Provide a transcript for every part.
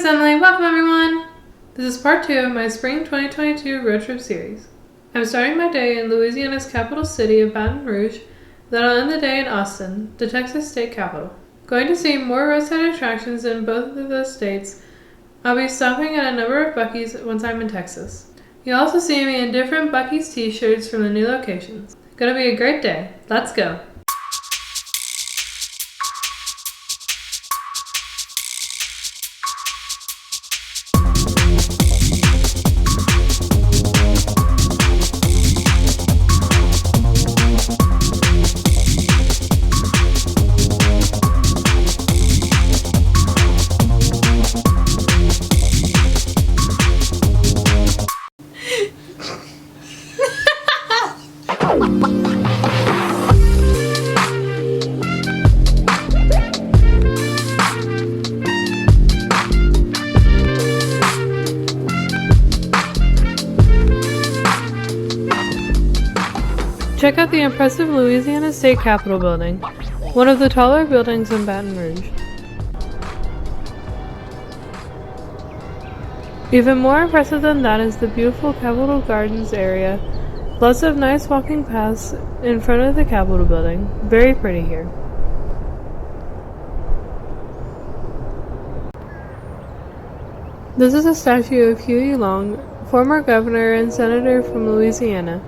Emily. Welcome everyone! This is part 2 of my spring 2022 road trip series. I'm starting my day in Louisiana's capital city of Baton Rouge, then I'll end the day in Austin, the Texas state capital. Going to see more roadside attractions in both of those states, I'll be stopping at a number of Buc-ee's once I'm in Texas. You'll also see me in different Buc-ee's t-shirts from the new locations. Gonna be a great day. Let's go! Check out the impressive Louisiana State Capitol building, one of the taller buildings in Baton Rouge. Even more impressive than that is the beautiful Capitol Gardens area. Lots of nice walking paths in front of the Capitol building. Very pretty here. This is a statue of Huey Long, former governor and senator from Louisiana.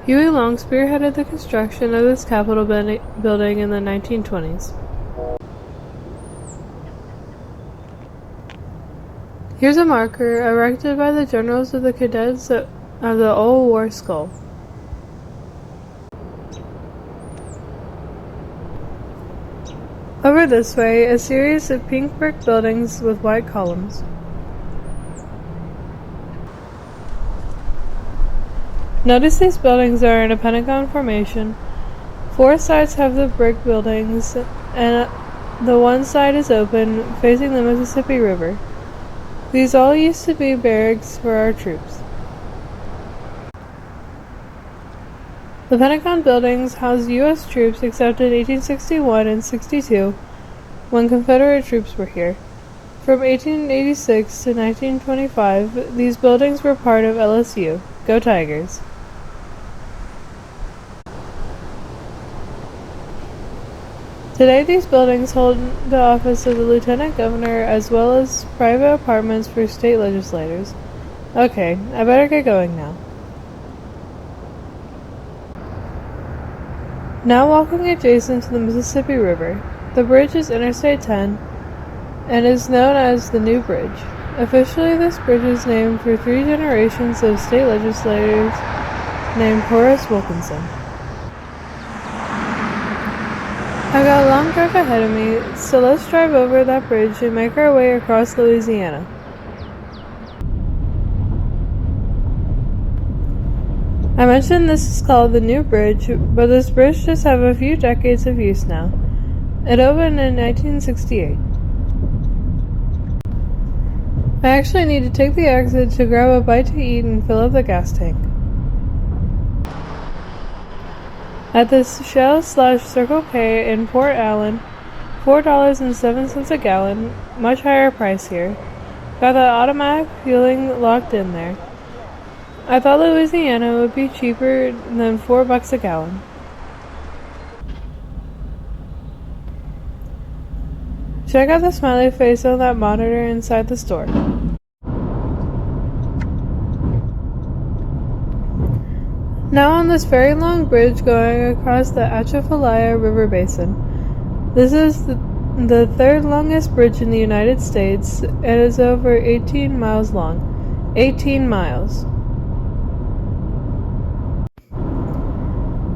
Huey Long spearheaded the construction of this Capitol building in the 1920s. Here's a marker erected by the generals of the cadets of the Old War Skull. Over this way, a series of pink brick buildings with white columns. Notice these buildings are in a pentagon formation. 4 sides have the brick buildings, and the one side is open, facing the Mississippi River. These all used to be barracks for our troops. The Pentagon buildings housed U.S. troops except in 1861 and 62, when Confederate troops were here. From 1886 to 1925, these buildings were part of LSU. Go Tigers! Today these buildings hold the office of the Lieutenant Governor as well as private apartments for state legislators. Okay, I better get going now. Now walking adjacent to the Mississippi River, the bridge is Interstate 10 and is known as the New Bridge. Officially, this bridge is named for 3 generations of state legislators named Horace Wilkinson. I've got a long drive ahead of me, so let's drive over that bridge and make our way across Louisiana. I mentioned this is called the New Bridge, but this bridge just has a few decades of use now. It opened in 1968. I actually need to take the exit to grab a bite to eat and fill up the gas tank. At this Shell/Circle K in Port Allen, $4.07 a gallon, much higher price here. Got the automatic fueling locked in there. I thought Louisiana would be cheaper than $4 a gallon. Check out the smiley face on that monitor inside the store. Now on this very long bridge going across the Atchafalaya River Basin. This is the 3rd longest bridge in the United States and is over 18 miles long. 18 miles.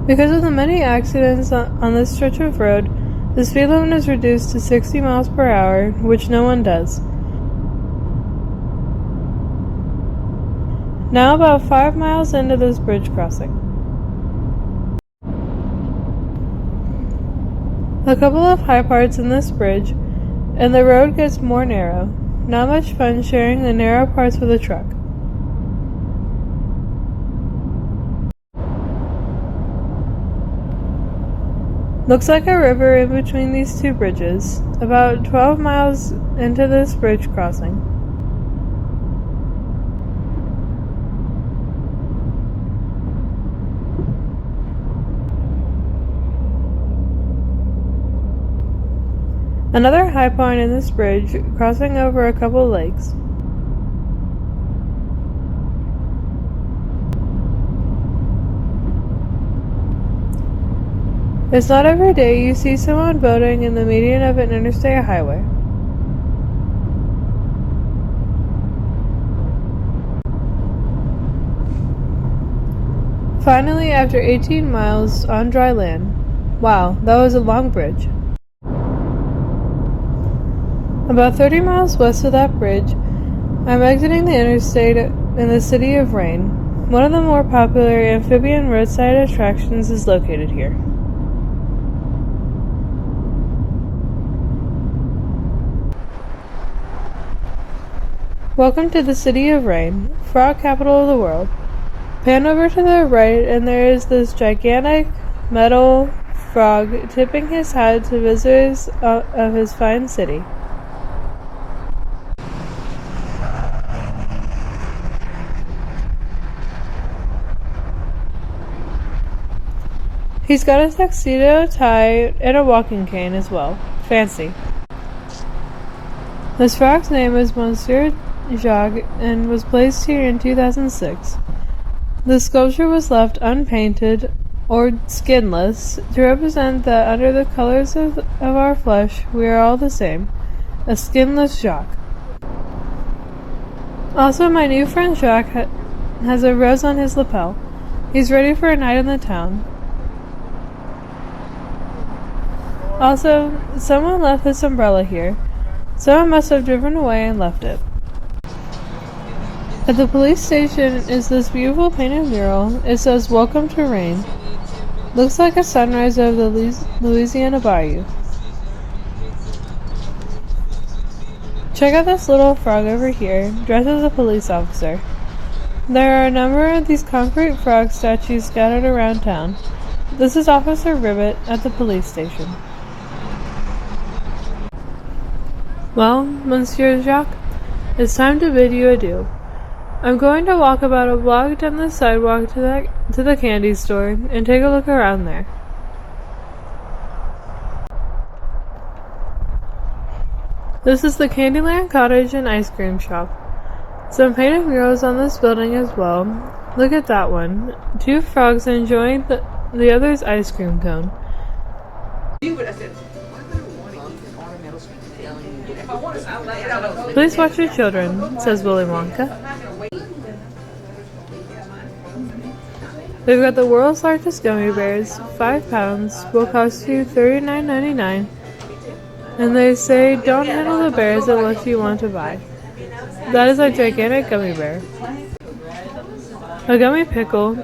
Because of the many accidents on this stretch of road, the speed limit is reduced to 60 miles per hour, which no one does. Now about 5 miles into this bridge crossing. A couple of high parts in this bridge, and the road gets more narrow. Not much fun sharing the narrow parts with a truck. Looks like a river in between these two bridges, about 12 miles into this bridge crossing. Another high point in this bridge, crossing over a couple lakes. It's not every day you see someone boating in the median of an interstate highway. Finally, after 18 miles on dry land. Wow, that was a long bridge. About 30 miles west of that bridge, I'm exiting the interstate in the city of Rayne. One of the more popular amphibian roadside attractions is located here. Welcome to the city of Rayne, frog capital of the world. Pan over to the right and there is this gigantic metal frog tipping his hat to visitors of his fine city. He's got a tuxedo tie and a walking cane as well. Fancy. This frog's name is Monsieur, Jacques, and was placed here in 2006. The sculpture was left unpainted, or skinless, to represent that under the colors of our flesh we are all the same. A skinless Jacques. Also, my new friend Jacques has a rose on his lapel. He's ready for a night in the town. Also, someone left this umbrella here. Someone must have driven away and left it. At the police station is this beautiful painted mural. It says, "Welcome to Rayne." Looks like a sunrise over the Louisiana bayou. Check out this little frog over here, dressed as a police officer. There are a number of these concrete frog statues scattered around town. This is Officer Ribbit at the police station. Well, Monsieur Jacques, it's time to bid you adieu. I'm going to walk about a block down the sidewalk to the candy store and take a look around there. This is the Candyland Cottage and Ice Cream Shop. Some painted murals on this building as well. Look at that one. Two frogs enjoying the other's ice cream cone. Please watch your children, says Willy Wonka. They've got the world's largest gummy bears, 5 pounds, will cost you $39.99, and they say don't handle the bears unless you want to buy. That is a gigantic gummy bear. A gummy pickle,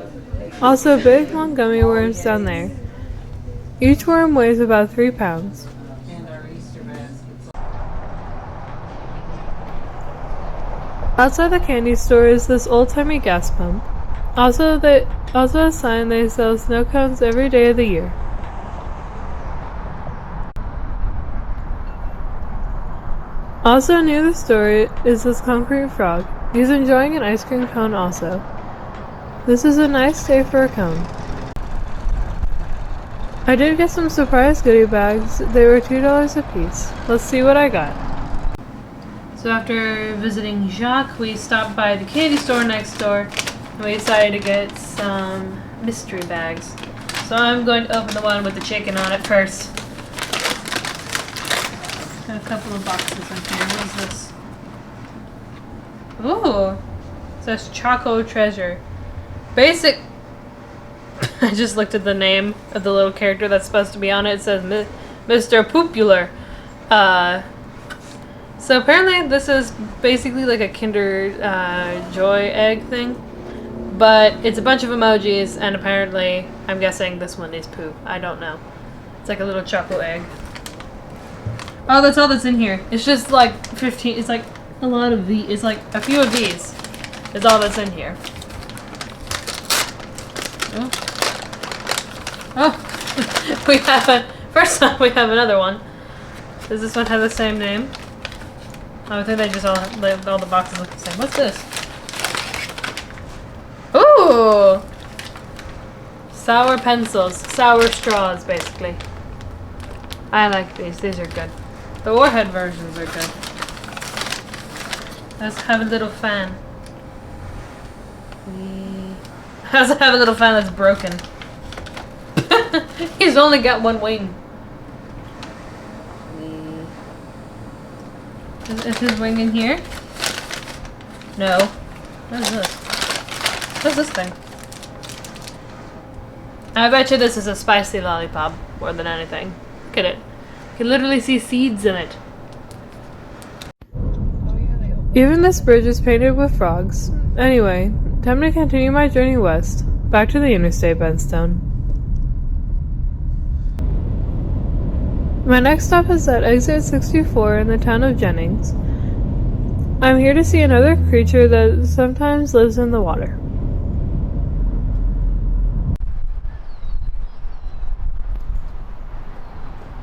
also big long gummy worms down there. Each worm weighs about 3 pounds. Outside the candy store is this old-timey gas pump. Also a sign they sell snow cones every day of the year. Also near the store is this concrete frog. He's enjoying an ice cream cone also. This is a nice day for a cone. I did get some surprise goodie bags. They were $2 a piece. Let's see what I got. So after visiting Jacques, we stopped by the candy store next door, and we decided to get some mystery bags. So I'm going to open the one with the chicken on it first. Got a couple of boxes in here. What is this? Ooh! It says Choco Treasure. Basic. I just looked at the name of the little character that's supposed to be on it. It says Mr. Popular. So apparently this is basically like a Kinder Joy egg thing, but it's a bunch of emojis, and apparently I'm guessing this one is poo. I don't know. It's like a little choco egg. Oh, that's all that's in here. It's just like 15. It's like a lot of these. It's like a few of these. Is all that's in here. Oh, oh. We have a. First off, we have another one. Does this one have the same name? I think they just all the boxes look the same. What's this? Ooh! Sour pencils. Sour straws, basically. I like these. These are good. The warhead versions are good. Let's have a little fan. Let's have a little fan that's broken. He's only got one wing. Is his wing in here? No. What is this? What's this thing? I bet you this is a spicy lollipop more than anything. Look at it. You can literally see seeds in it. Even this bridge is painted with frogs. Anyway, time to continue my journey west, back to the interstate Bentstone. My next stop is at exit 64 in the town of Jennings. I'm here to see another creature that sometimes lives in the water.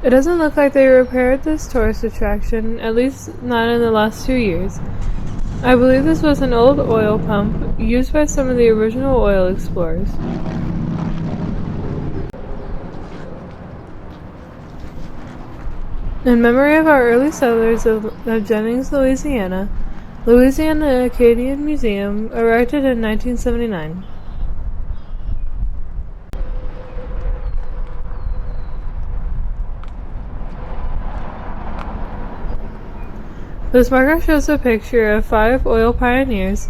It doesn't look like they repaired this tourist attraction, at least not in the last 2 years. I believe this was an old oil pump used by some of the original oil explorers. In memory of our early settlers of Jennings, Louisiana, Louisiana Acadian Museum erected in 1979. This marker shows a picture of 5 oil pioneers: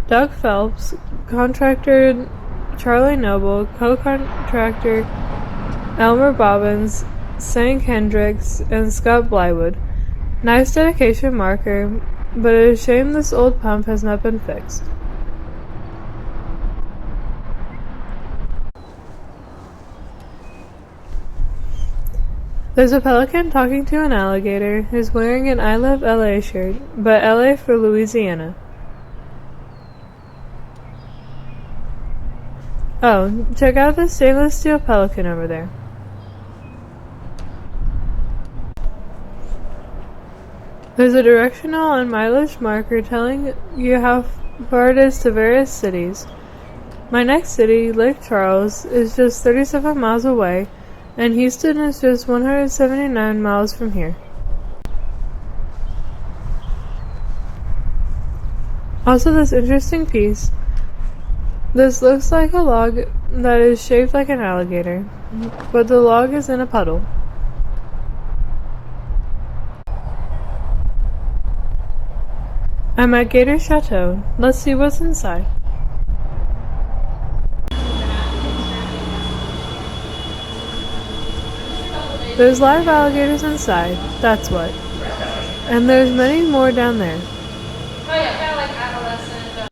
Doug Phelps, contractor Charlie Noble, co-contractor Elmer Bobbins, St. Hendricks, and Scott Blywood. Nice dedication marker, but it is a shame this old pump has not been fixed. There's a pelican talking to an alligator who's wearing an I Love LA shirt, but LA for Louisiana. Oh, check out this stainless steel pelican over there. There's a directional and mileage marker telling you how far it is to various cities. My next city, Lake Charles, is just 37 miles away, and Houston is just 179 miles from here. Also, this interesting piece. This looks like a log that is shaped like an alligator, but the log is in a puddle. I'm at Gator Chateau. Let's see what's inside. There's live alligators inside, that's what. And there's many more down there. Oh yeah, kind of like adolescent.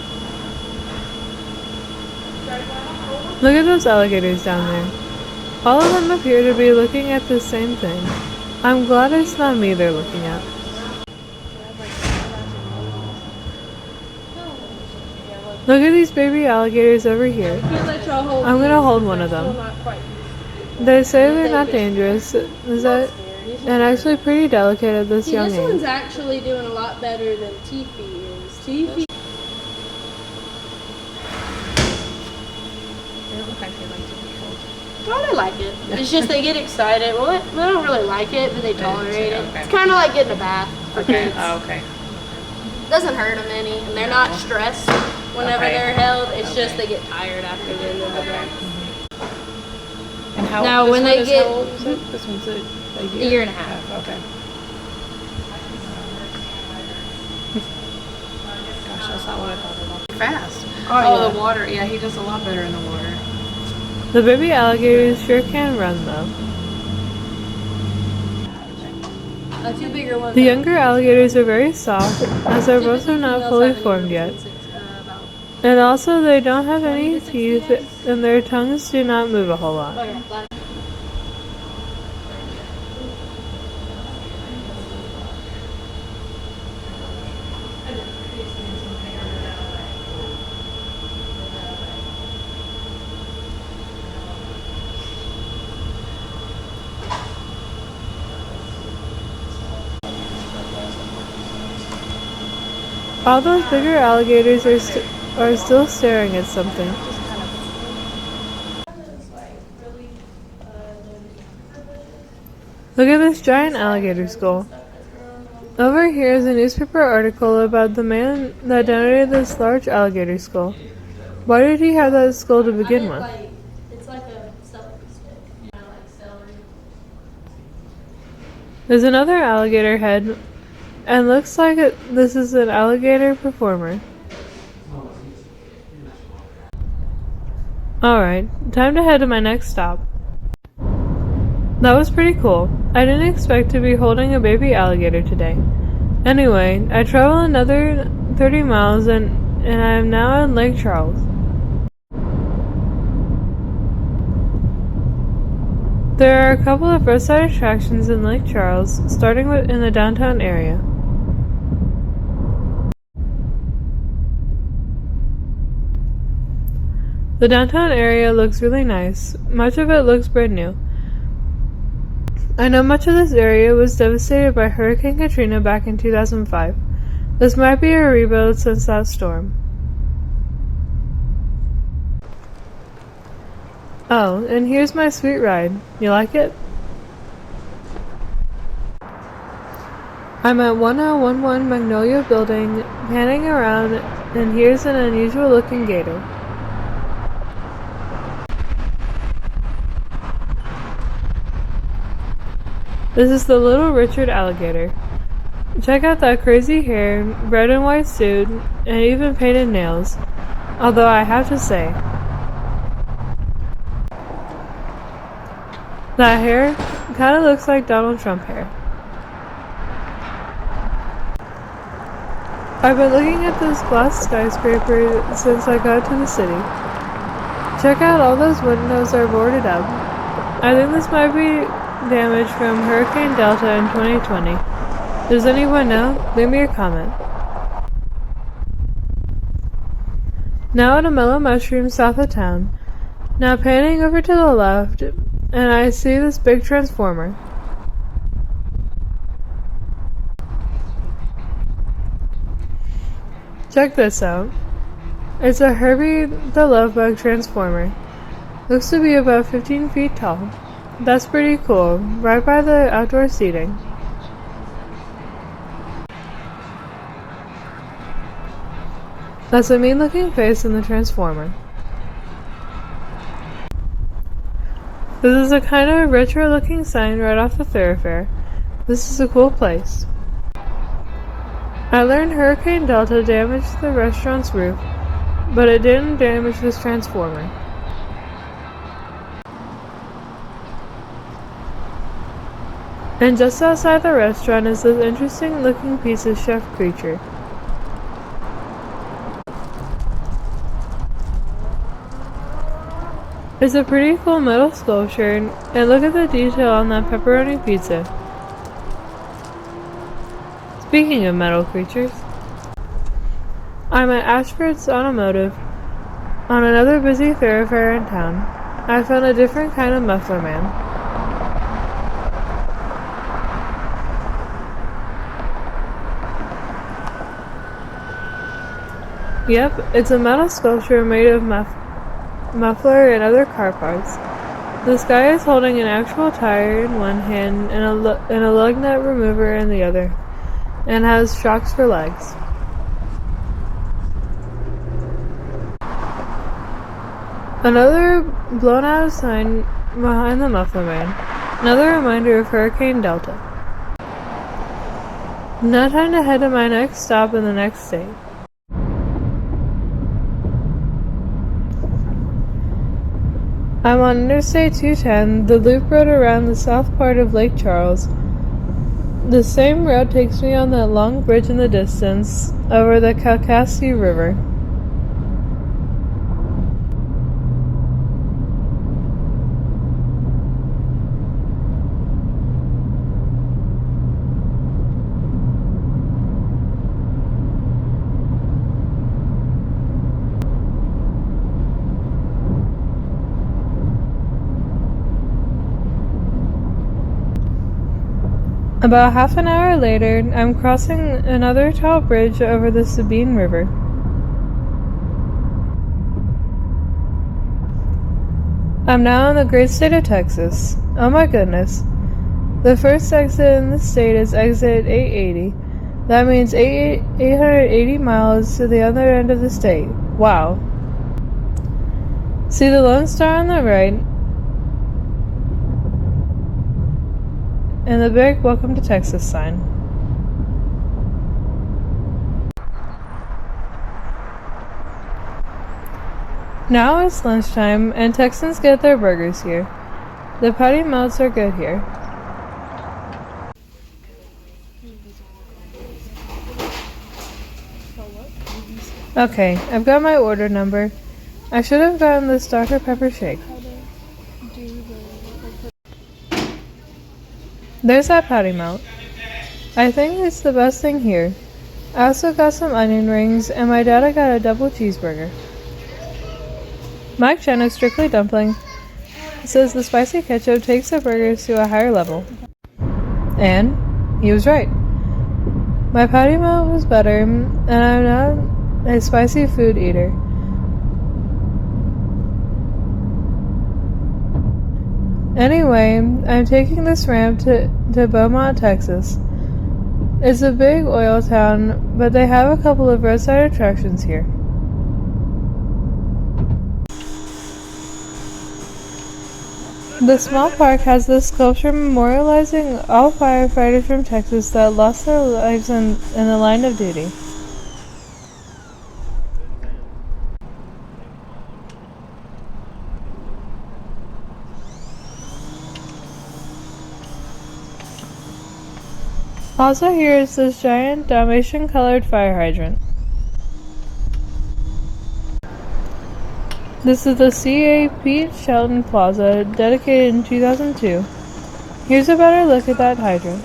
Look at those alligators down there. All of them appear to be looking at the same thing. I'm glad it's not me they're looking at. Look at these baby alligators over here. I'm gonna hold one of them. They say they're not dangerous, and actually pretty delicate at this young age. This one's actually doing a lot better than Tiffy is. Tiffy. They don't look like they like to be held. Oh, they like it. It's just they get excited. Well, they don't really like it, but they tolerate it. Okay. It's kind of like getting a bath for kids. Oh, okay. Doesn't hurt them any, and they're not stressed whenever Okay. they're held. It's just Okay. they get tired after the end of the day. And how Now, this when one they is get- how old is it? This one's a year and a half. Okay. Gosh, that's not what I thought about. Fast. Oh, yeah. The water. Yeah, he does a lot better in the water. The baby alligators sure can run though. Two bigger ones. The younger alligators are very soft, as their bones are not fully formed yet. And also they don't have any teeth, and their tongues do not move a whole lot. All those bigger alligators are still staring at something. Look at this giant alligator skull. Over here is a newspaper article about the man that donated this large alligator skull. Why did he have that skull to begin with? It's like a celery stick. You know, like celery. There's another alligator head, and looks like this is an alligator performer. Alright, time to head to my next stop. That was pretty cool. I didn't expect to be holding a baby alligator today. Anyway, I traveled another 30 miles and I am now in Lake Charles. There are a couple of roadside attractions in Lake Charles, starting in the downtown area. The downtown area looks really nice. Much of it looks brand new. I know much of this area was devastated by Hurricane Katrina back in 2005. This might be a rebuild since that storm. Oh, and here's my sweet ride. You like it? I'm at 1011 Magnolia Building, panning around, and here's an unusual looking gator. This is the Little Richard alligator. Check out that crazy hair, red and white suit, and even painted nails. Although I have to say, that hair kinda looks like Donald Trump hair. I've been looking at this glass skyscraper since I got to the city. Check out, all those windows are boarded up. I think this might be damage from Hurricane Delta in 2020. Does anyone know? Leave me a comment. Now at a mellow mushroom south of town. Now panning over to the left, and I see this big transformer. Check this out. It's a Herbie the Love Bug transformer. Looks to be about 15 feet tall. That's pretty cool, right by the outdoor seating. That's a mean looking face in the transformer. This is a kind of retro looking sign right off the thoroughfare. This is a cool place. I learned Hurricane Delta damaged the restaurant's roof, but it didn't damage this transformer. And just outside the restaurant is this interesting looking piece of chef creature. It's a pretty cool metal sculpture, and look at the detail on that pepperoni pizza. Speaking of metal creatures, I'm at Ashford's Automotive on another busy thoroughfare in town. I found a different kind of muffler man. Yep, it's a metal sculpture made of muffler and other car parts. This guy is holding an actual tire in one hand and a lug nut remover in the other, and has shocks for legs. Another blown out sign behind the muffler man. Another reminder of Hurricane Delta. Now time to head to my next stop in the next state. I'm on Interstate 210, the loop road around the south part of Lake Charles. The same road takes me on that long bridge in the distance over the Kalkaski River. About half an hour later, I'm crossing another tall bridge over the Sabine River. I'm now in the great state of Texas. Oh my goodness. The first exit in the state is exit 880, That means 880 miles to the other end of the state. Wow. See the Lone Star on the right, and the big Welcome to Texas sign. Now it's lunchtime, and Texans get their burgers here. The patty melts are good here. Okay, I've got my order number. I should have gotten this Dr. Pepper shake. There's that patty melt. I think it's the best thing here. I also got some onion rings, and my dad got a double cheeseburger. Mike Chen of Strictly Dumpling says the spicy ketchup takes the burgers to a higher level. And he was right. My patty melt was better, and I'm not a spicy food eater. Anyway, I'm taking this ramp to Beaumont, Texas. It's a big oil town, but they have a couple of roadside attractions here. The small park has this sculpture memorializing all firefighters from Texas that lost their lives in the line of duty. Also here is this giant Dalmatian-colored fire hydrant. This is the C.A. Pete Shelton Plaza, dedicated in 2002. Here's a better look at that hydrant.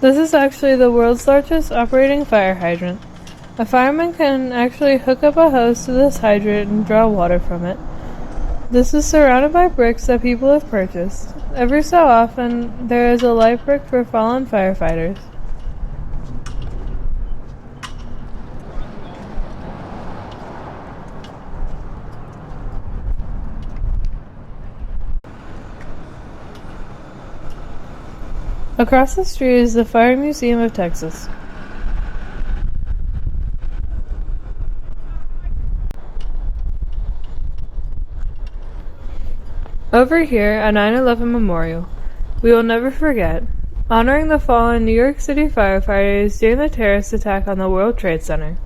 This is actually the world's largest operating fire hydrant. A fireman can actually hook up a hose to this hydrant and draw water from it. This is surrounded by bricks that people have purchased. Every so often, there is a light brick for fallen firefighters. Across the street is the Fire Museum of Texas. Over here, a 9/11 memorial. We will never forget, honoring the fallen New York City firefighters during the terrorist attack on the World Trade Center.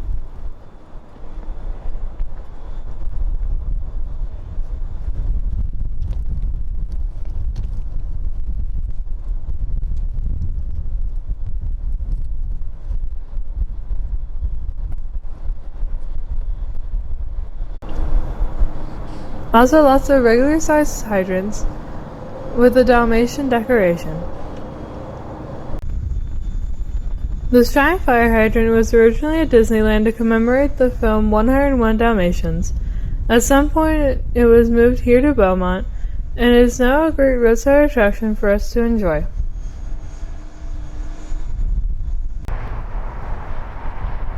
Also lots of regular sized hydrants with a Dalmatian decoration. This giant fire hydrant was originally at Disneyland to commemorate the film 101 Dalmatians. At some point it was moved here to Beaumont, and it is now a great roadside attraction for us to enjoy.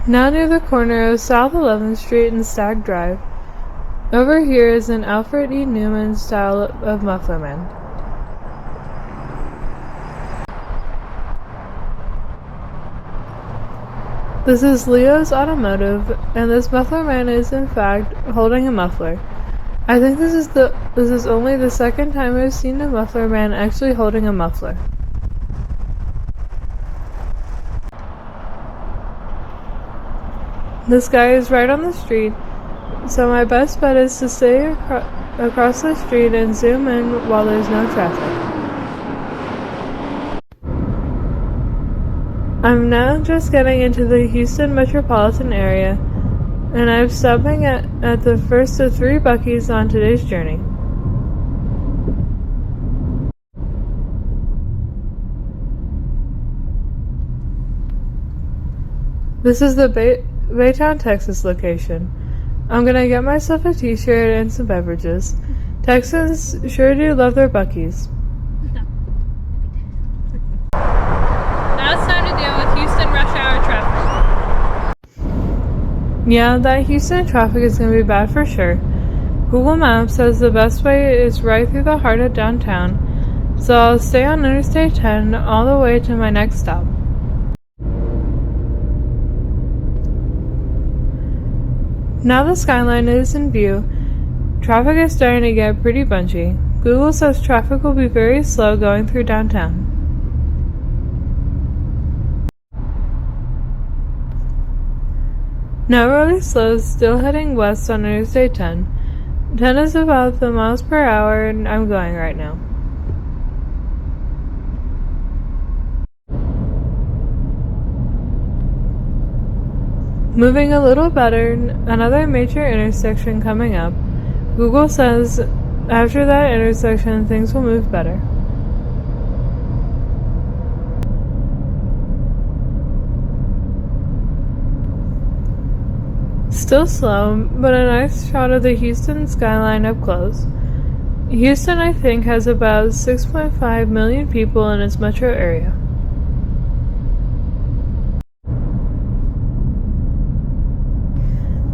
Now near the corner of South 11th Street and Stag Drive. Over here is an Alfred E. Neuman style of Muffler Man. This is Leo's Automotive, and this Muffler Man is in fact holding a muffler. I think this is only the second time I've seen a Muffler Man actually holding a muffler. This guy is right on the street, so my best bet is to stay across the street and zoom in while there's no traffic. I'm now just getting into the Houston metropolitan area, and I'm stopping at the first of 3 Buc-ee's on today's journey. This is the Baytown, Texas location. I'm gonna get myself a t-shirt and some beverages. Texans sure do love their Buc-ee's. Now it's time to deal with Houston rush hour traffic. Yeah, that Houston traffic is gonna be bad for sure. Google Maps says the best way is right through the heart of downtown, so I'll stay on Interstate 10 all the way to my next stop. Now the skyline is in view, traffic is starting to get pretty bunchy. Google says traffic will be very slow going through downtown. Now really slow, still heading west on Interstate 10. 10 is about the miles per hour I'm going right now. Moving a little better, another major intersection coming up. Google says after that intersection things will move better. Still slow, but a nice shot of the Houston skyline up close. Houston, I think, has about 6.5 million people in its metro area.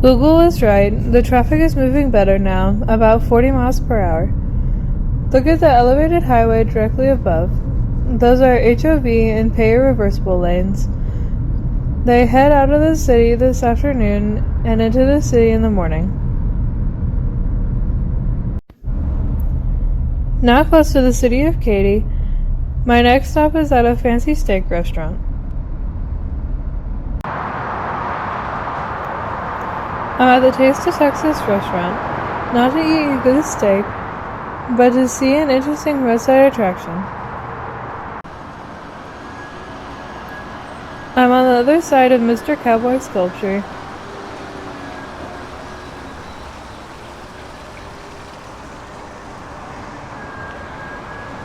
Google was right, the traffic is moving better now, about 40 miles per hour. Look at the elevated highway directly above. Those are HOV and pay reversible lanes. They head out of the city this afternoon and into the city in the morning. Now close to the city of Katy, my next stop is at a fancy steak restaurant. I'm at the Taste of Texas restaurant, not to eat a good steak, but to see an interesting roadside attraction. I'm on the other side of Mr. Cowboy's sculpture.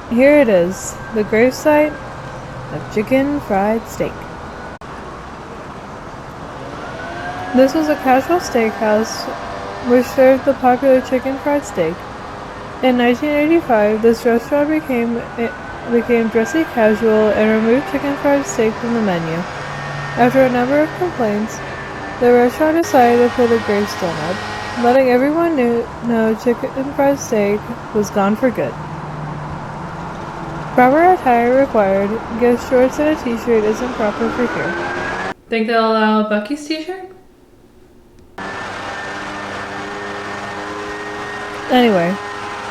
Here it is, the grave site of chicken fried steak. This was a casual steakhouse which served the popular chicken fried steak. In 1985, this restaurant became dressy casual and removed chicken fried steak from the menu. After a number of complaints, the restaurant decided to put a gravestone up, letting everyone know chicken fried steak was gone for good. Proper attire required. Guess shorts and a t-shirt isn't proper for here. Think they'll allow a Buc-ee's t-shirt? Anyway,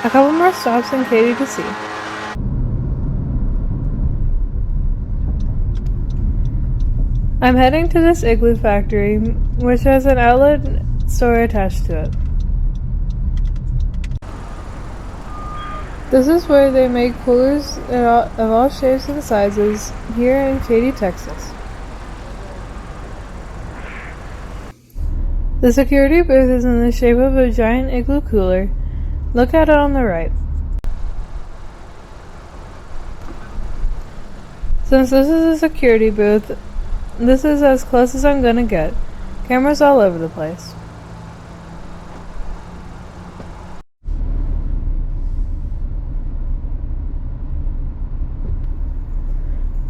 a couple more stops in Katy to see. I'm heading to this Igloo factory, which has an outlet store attached to it. This is where they make coolers of all shapes and sizes here in Katy, Texas. The security booth is in the shape of a giant Igloo cooler. Look at it on the right. Since this is a security booth, this is as close as I'm gonna get. Cameras all over the place.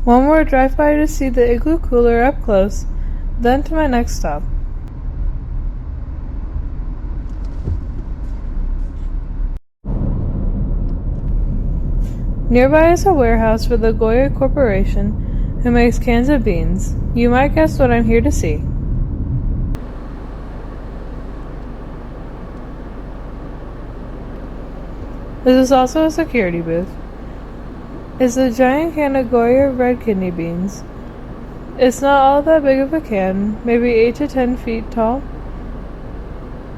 One more drive-by to see the Igloo cooler up close, then to my next stop. Nearby is a warehouse for the Goya Corporation, who makes cans of beans. You might guess what I'm here to see. This is also a security booth. It's a giant can of Goya red kidney beans. It's not all that big of a can, maybe 8 to 10 feet tall,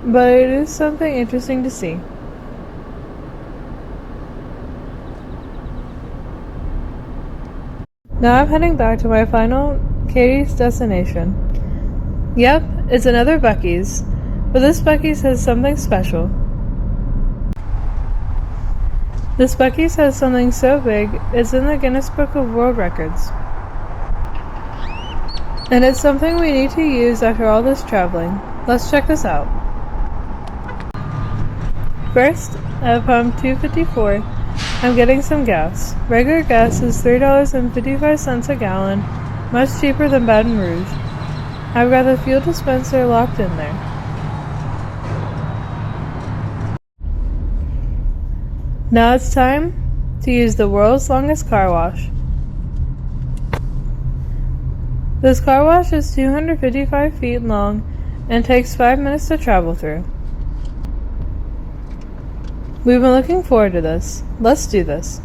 but it is something interesting to see. Now I'm heading back to my final Katy's destination. Yep, it's another Buc-ee's, but this Buc-ee's has something special. This Buc-ee's has something so big, it's in the Guinness Book of World Records. And it's something we need to use after all this traveling. Let's check this out. First, at pump 254, I'm getting some gas. Regular gas is $3.55 a gallon, much cheaper than Baton Rouge. I've got the fuel dispenser locked in there. Now it's time to use the world's longest car wash. This car wash is 255 feet long and takes 5 minutes to travel through. We've been looking forward to this. Let's do this.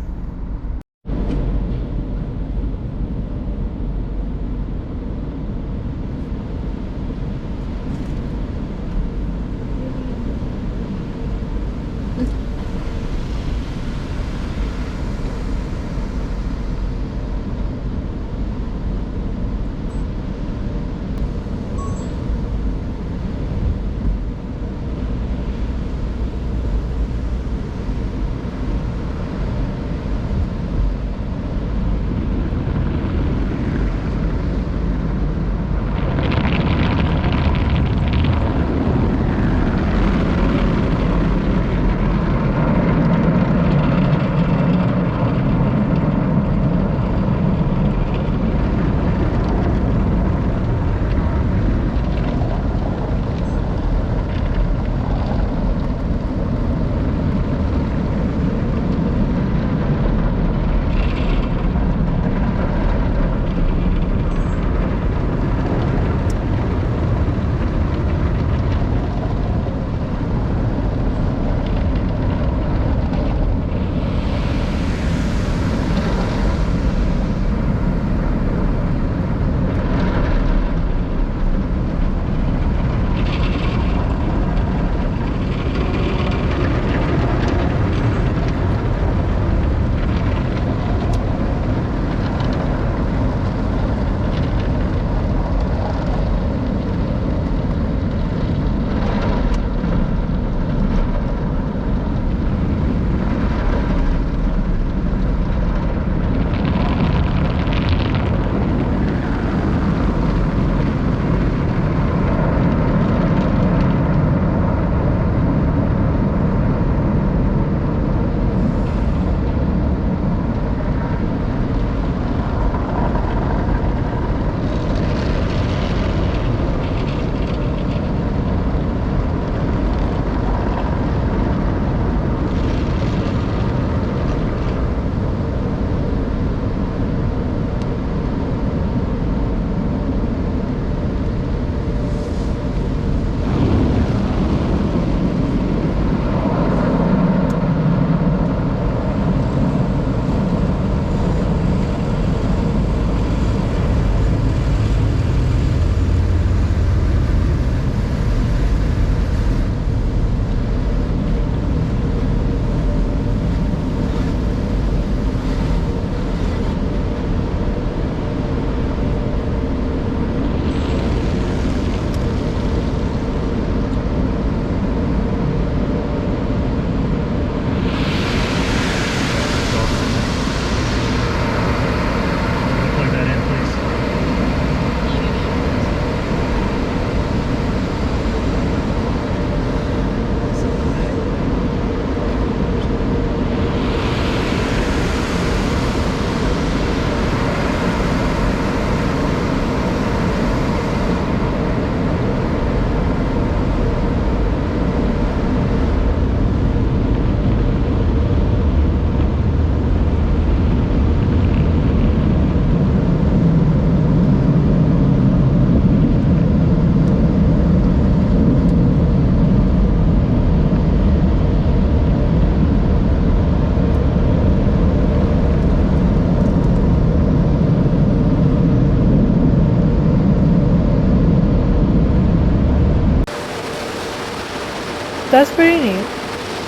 That's pretty neat.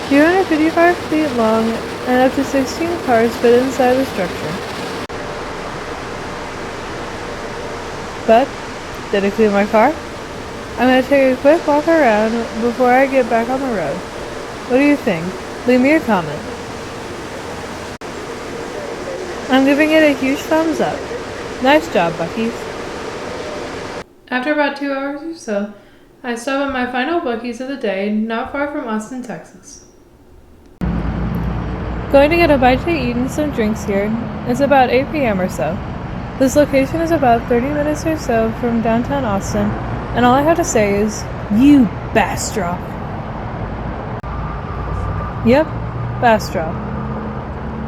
255 feet long and up to 16 cars fit inside the structure. But, did it clean my car? I'm going to take a quick walk around before I get back on the road. What do you think? Leave me a comment. I'm giving it a huge thumbs up. Nice job, Buc-ee's. After about 2 hours or so, I stop at my final Buc-ee's of the day, not far from Austin, Texas. Going to get a bite to eat and some drinks here. It's about 8 p.m. or so. This location is about 30 minutes or so from downtown Austin, and all I have to say is, you Bastrop. Yep, Bastrop.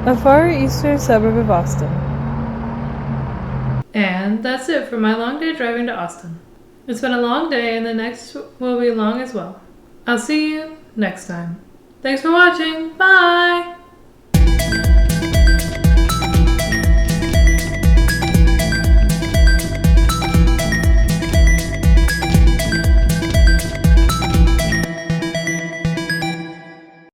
a far eastern suburb of Austin. And that's it for my long day driving to Austin. It's been a long day and the next will be long as well. I'll see you next time. Thanks for watching. Bye!